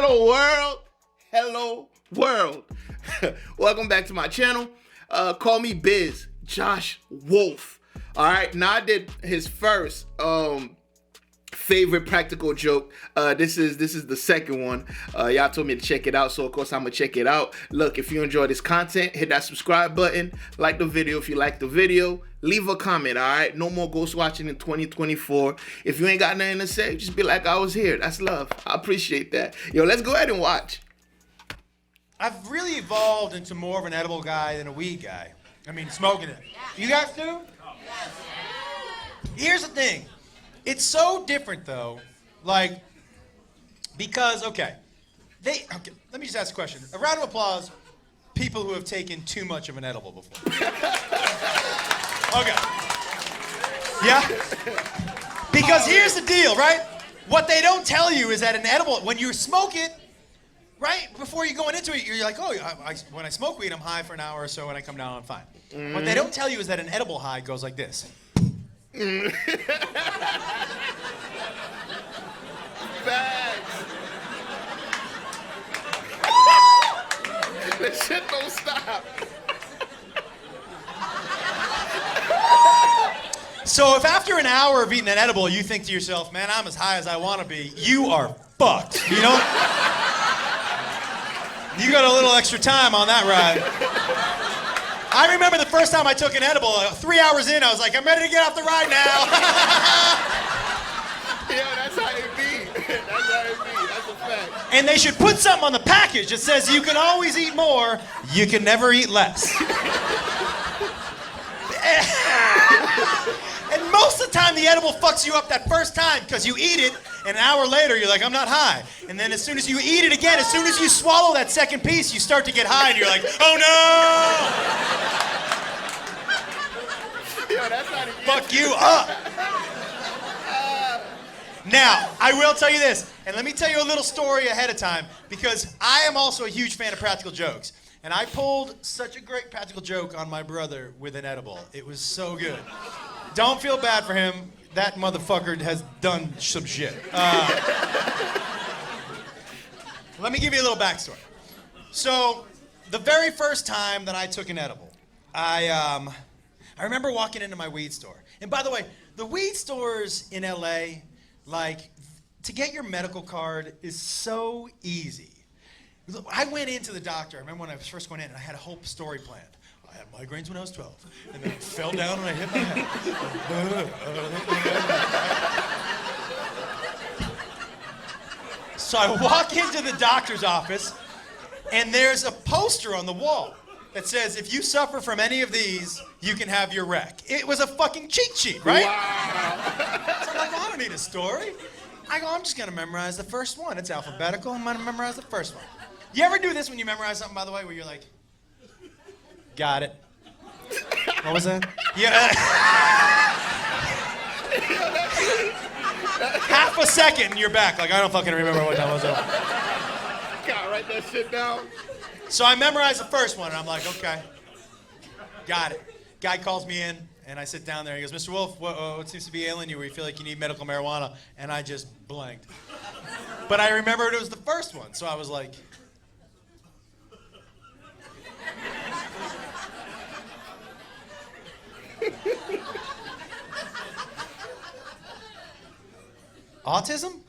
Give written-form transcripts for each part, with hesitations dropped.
Hello world. Hello world. Welcome back to my channel. Call me Biz Josh Wolf. Alright, now I did his first favorite practical joke. This is the second one. Y'all told me to check it out, so of course I'm gonna check it out. Look, if you enjoy this content, hit that subscribe button, like the video if you like the video, leave a comment. All right, no more ghost watching in 2024. If you ain't got nothing to say, just be like, I was here. That's love. I appreciate that. Yo, let's go ahead and watch. I've really evolved into more of an edible guy than a weed guy. I mean, smoking it. You guys do? Here's the thing. It's so different though, like, because, okay, let me just ask a question. A round of applause, people who have taken too much of an edible before. Okay. Yeah? Because here's the deal, right? What they don't tell you is that an edible, when you smoke it, right, before you're going into it, you're like, oh, when I smoke weed, I'm high for an hour or so, and I come down, I'm fine. Mm-hmm. What they don't tell you is that an edible high goes like this. Facts. This shit don't stop. So if after an hour of eating an edible, you think to yourself, man, I'm as high as I want to be, you are fucked. You know? You got a little extra time on that ride. I remember the first time I took an edible, 3 hours in, I was like, I'm ready to get off the ride now. Yeah, that's how it be. That's how it be. That's a fact. And they should put something on the package that says you can always eat more, you can never eat less. And most of the time, the edible fucks you up that first time because you eat it, and an hour later, you're like, I'm not high. And then as soon as you eat it again, as soon as you swallow that second piece, you start to get high, and you're like, oh no! Yo, that's how Fuck you up. Now, I will tell you this, and let me tell you a little story ahead of time, because I am also a huge fan of practical jokes. And I pulled such a great practical joke on my brother with an edible. It was so good. Don't feel bad for him. That motherfucker has done some shit. Let me give you a little backstory. So, the very first time that I took an edible, I remember walking into my weed store. And by the way, the weed stores in LA, like, to get your medical card is so easy. I went into the doctor. I remember when I was first going in, and I had a whole story planned. I had migraines when I was 12, and then I fell down and I hit my head. So I walk into the doctor's office, and there's a poster on the wall that says, if you suffer from any of these, you can have your rec. It was a fucking cheat sheet, right? Wow. So I'm like, well, I don't need a story. I go, I'm just going to memorize the first one. It's alphabetical. I'm going to memorize the first one. You ever do this when you memorize something, by the way, where you're like, got it. What was that? Yeah. Half a second and you're back. Like, I don't fucking remember what that was. Gotta write that shit down. So I memorized the first one, and I'm like, okay, got it. Guy calls me in, and I sit down there. He goes, Mr. Wolf, what seems to be ailing you where you feel like you need medical marijuana? And I just blanked. But I remembered it was the first one, so I was like, autism?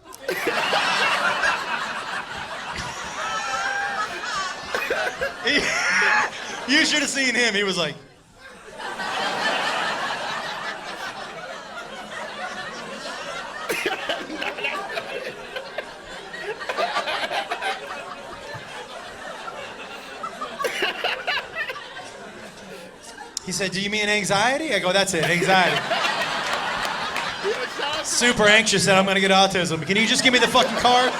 You should have seen him. He was like, he said, do you mean anxiety? I go, that's it, anxiety. Super anxious that I'm gonna get autism. Can you just give me the fucking card?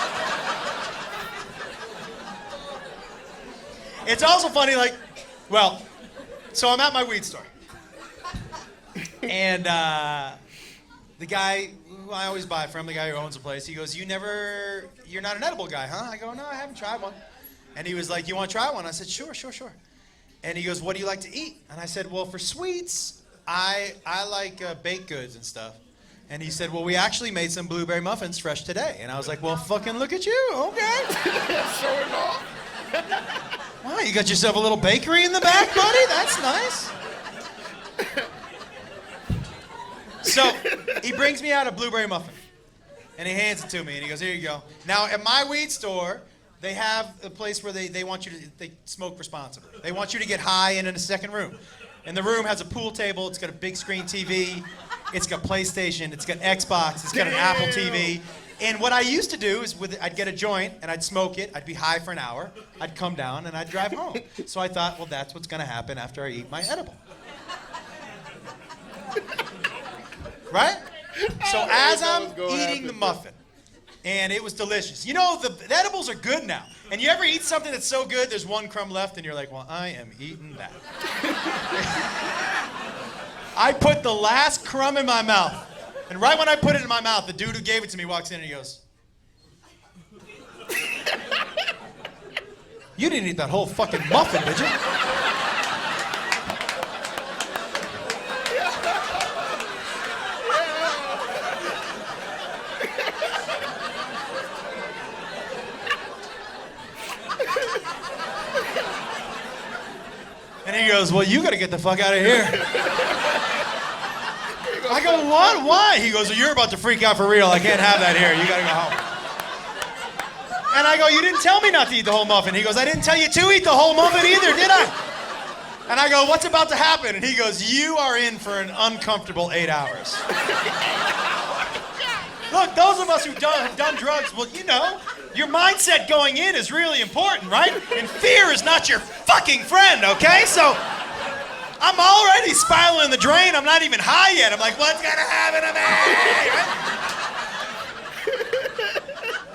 It's also funny, like, well, so I'm at my weed store. And the guy who I always buy from, the guy who owns the place, he goes, you're not an edible guy, huh? I go, no, I haven't tried one. And he was like, you want to try one? I said, sure. And he goes, what do you like to eat? And I said, well, for sweets, I like baked goods and stuff. And he said, well, we actually made some blueberry muffins fresh today. And I was like, well, fucking look at you, okay. showing off. Wow, you got yourself a little bakery in the back, buddy? That's nice. So he brings me out a blueberry muffin, and he hands it to me, and he goes, here you go. Now, at my weed store, they have a place where they want you to they smoke responsibly. They want you to get high and in a second room. And the room has a pool table. It's got a big screen TV. It's got PlayStation. It's got Xbox. It's got an Apple TV. And what I used to do is I'd get a joint and I'd smoke it. I'd be high for an hour. I'd come down and I'd drive home. So I thought, well, that's what's going to happen after I eat my edible. Right? So as I'm eating the muffin, and it was delicious. You know, the edibles are good now. And you ever eat something that's so good, there's one crumb left, and you're like, well, I am eating that. I put the last crumb in my mouth. And right when I put it in my mouth, the dude who gave it to me walks in and he goes, you didn't eat that whole fucking muffin, did you? And he goes, well, you got to get the fuck out of here. I go, what? Why? He goes, well, you're about to freak out for real. I can't have that here. You got to go home. And I go, you didn't tell me not to eat the whole muffin. He goes, I didn't tell you to eat the whole muffin either, did I? And I go, what's about to happen? And he goes, you are in for an uncomfortable 8 hours. Look, those of us who have done drugs, well, you know, your mindset going in is really important, right? And fear is not your fucking friend, okay? So I'm already spiraling the drain. I'm not even high yet. I'm like, what's gonna happen to me?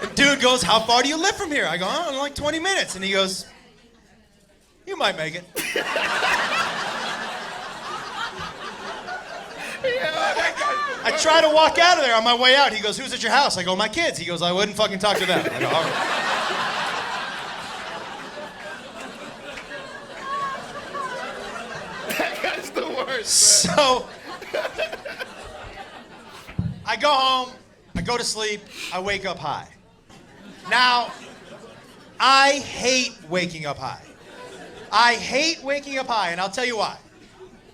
Right? And dude goes, how far do you live from here? I go, oh, like 20 minutes. And he goes, you might make it. I try to walk out of there on my way out. He goes, who's at your house? I go, my kids. He goes, I wouldn't fucking talk to them. I go, all right. That guy's the worst. So I go home, I go to sleep, I wake up high. Now, I hate waking up high. I hate waking up high, and I'll tell you why.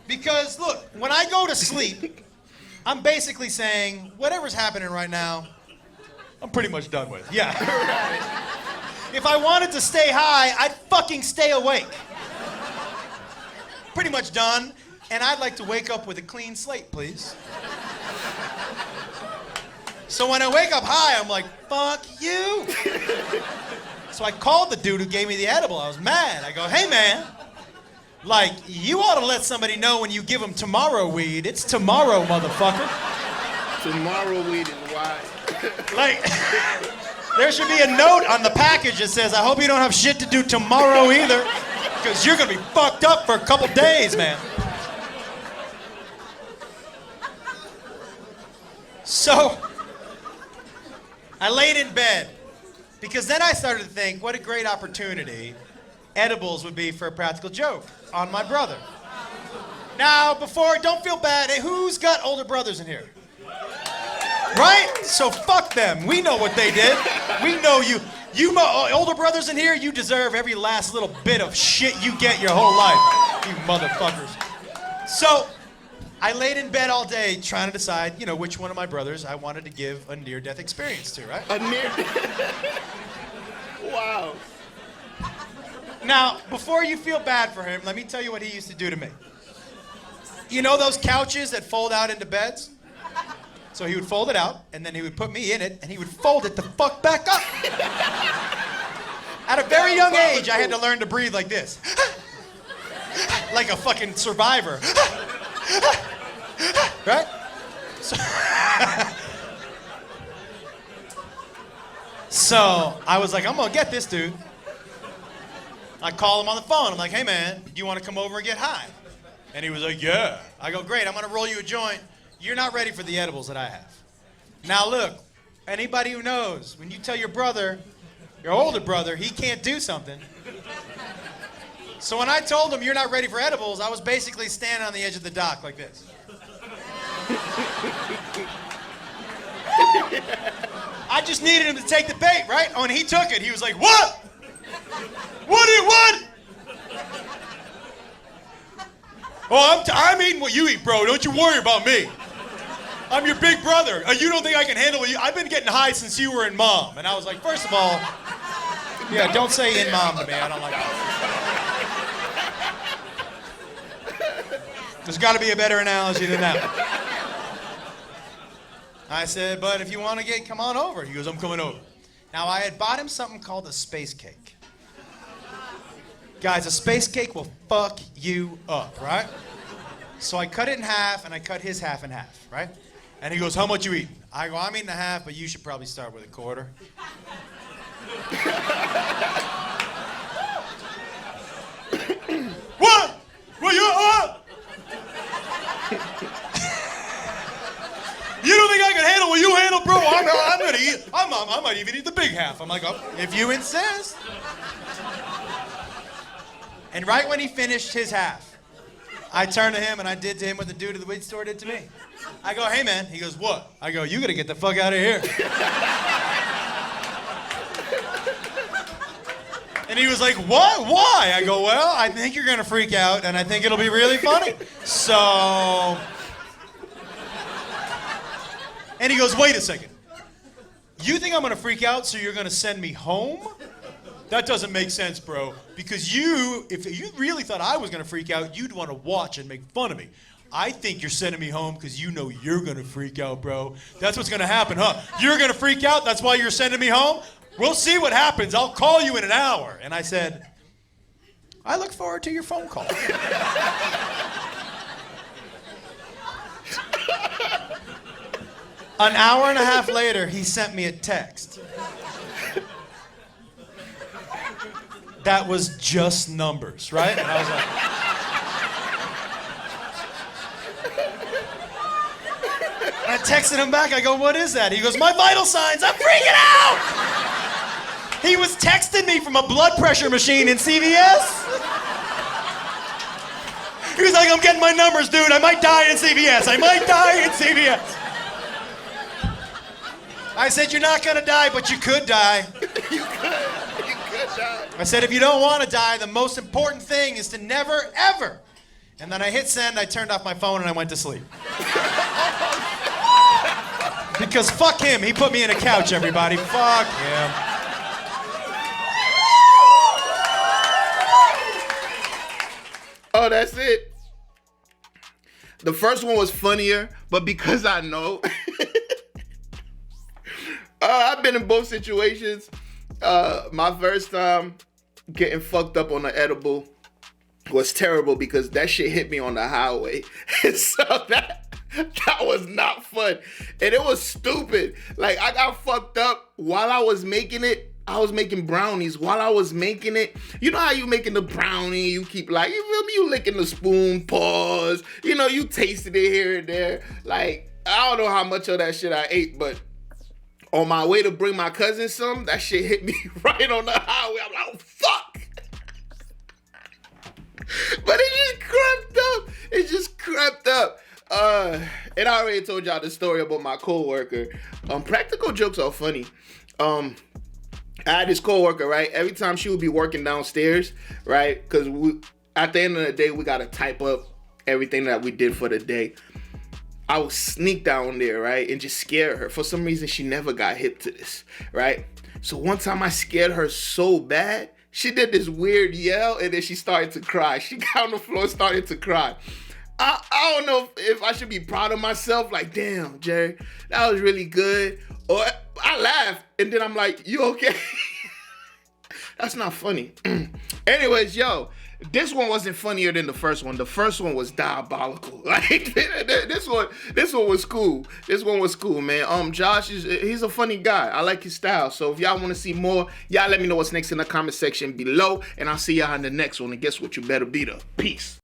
Because, look, when I go to sleep, I'm basically saying, whatever's happening right now, I'm pretty much done with. Yeah. If I wanted to stay high, I'd fucking stay awake. Pretty much done, and I'd like to wake up with a clean slate, please. So when I wake up high, I'm like, fuck you. So I called the dude who gave me the edible. I was mad. I go, hey, man. Like, you ought to let somebody know when you give them tomorrow weed. It's tomorrow, motherfucker. Tomorrow weed is why. Like, there should be a note on the package that says, I hope you don't have shit to do tomorrow either, because you're going to be fucked up for a couple days, man. So, I laid in bed, because then I started to think, what a great opportunity edibles would be for a practical joke on my brother. Now, don't feel bad. Hey, who's got older brothers in here? Right? So fuck them. We know what they did. We know you. Older brothers in here, you deserve every last little bit of shit you get your whole life. You motherfuckers. So, I laid in bed all day trying to decide, which one of my brothers I wanted to give a near-death experience to, right? A near-death? Wow. Now, before you feel bad for him, let me tell you what he used to do to me. You know those couches that fold out into beds? So he would fold it out, and then he would put me in it, and he would fold it the fuck back up. At a very young age, I had to learn to breathe like this. Like a fucking survivor. Right? So I was like, I'm gonna get this dude. I call him on the phone. I'm like, hey man, do you want to come over and get high? And he was like, yeah. I go, great, I'm gonna roll you a joint. You're not ready for the edibles that I have. Now look, anybody who knows, when you tell your brother, your older brother, he can't do something. So when I told him you're not ready for edibles, I was basically standing on the edge of the dock like this. I just needed him to take the bait, right? Oh, and he took it. He was like, what? Oh, I'm eating what you eat, bro. Don't you worry about me. I'm your big brother. You don't think I can handle it? I've been getting high since you were in Mom. And I was like, first of all, yeah, don't say in Mom to me. I don't like that. There's got to be a better analogy than that. I said, but if you want to come on over. He goes, I'm coming over. Now, I had bought him something called a space cake. Guys, a space cake will fuck you up, right? So I cut it in half, and I cut his half in half, right? And he goes, how much you eating? I go, I'm eating a half, but you should probably start with a quarter. What? Well, you don't think I can handle what you handle, bro? I'm gonna eat. I might even eat the big half. I'm like, oh, if you insist. And right when he finished his half, I turned to him and I did to him what the dude at the weed store did to me. I go, hey man. He goes, what? I go, you gotta get the fuck out of here. And he was like, what? Why? I go, well, I think you're gonna freak out and I think it'll be really funny. So. And he goes, wait a second. You think I'm gonna freak out so you're gonna send me home? That doesn't make sense, bro. Because if you really thought I was gonna freak out, you'd wanna watch and make fun of me. I think you're sending me home because you know you're gonna freak out, bro. That's what's gonna happen, huh? You're gonna freak out, that's why you're sending me home? We'll see what happens, I'll call you in an hour. And I said, I look forward to your phone call. An hour and a half later, he sent me a text. That was just numbers, right? And I was like... I texted him back, I go, what is that? He goes, my vital signs, I'm freaking out! He was texting me from a blood pressure machine in CVS. He was like, I'm getting my numbers, dude, I might die in CVS, I might die in CVS. I said, you're not gonna die, but you could die. You could die. I said, if you don't want to die, the most important thing is to never, ever. And then I hit send, I turned off my phone, and I went to sleep. Because fuck him, he put me in a couch, everybody. Fuck him. Oh, that's it. The first one was funnier, but because I know... I've been in both situations. My first time getting fucked up on the edible was terrible because that shit hit me on the highway. And so that was not fun. And it was stupid. Like, I got fucked up while I was making it. I was making brownies while I was making it. You know how you making the brownie, you keep like, you feel me? You licking the spoon, pause. You know, you tasted it here and there. Like, I don't know how much of that shit I ate, but on my way to bring my cousin some, that shit hit me right on the highway. I'm like, oh, fuck. But it just crept up. And I already told y'all the story about my coworker. Practical jokes are funny. I had this coworker, right? Every time she would be working downstairs, right? Because at the end of the day, we got to type up everything that we did for the day. I would sneak down there, right, and just scare her. For some reason, she never got hip to this, right? So one time I scared her so bad, she did this weird yell, and then she started to cry. She got on the floor and started to cry. I don't know if I should be proud of myself, like, damn, Jerry, that was really good. Or I laughed, and then I'm like, you okay? That's not funny. Anyways, yo, this one wasn't funnier than the first one. The first one was diabolical. Like this one was cool. This one was cool, man. Josh he's a funny guy. I like his style. So if y'all want to see more, y'all let me know what's next in the comment section below, and I'll see y'all in the next one. And guess what? You better be there. Peace.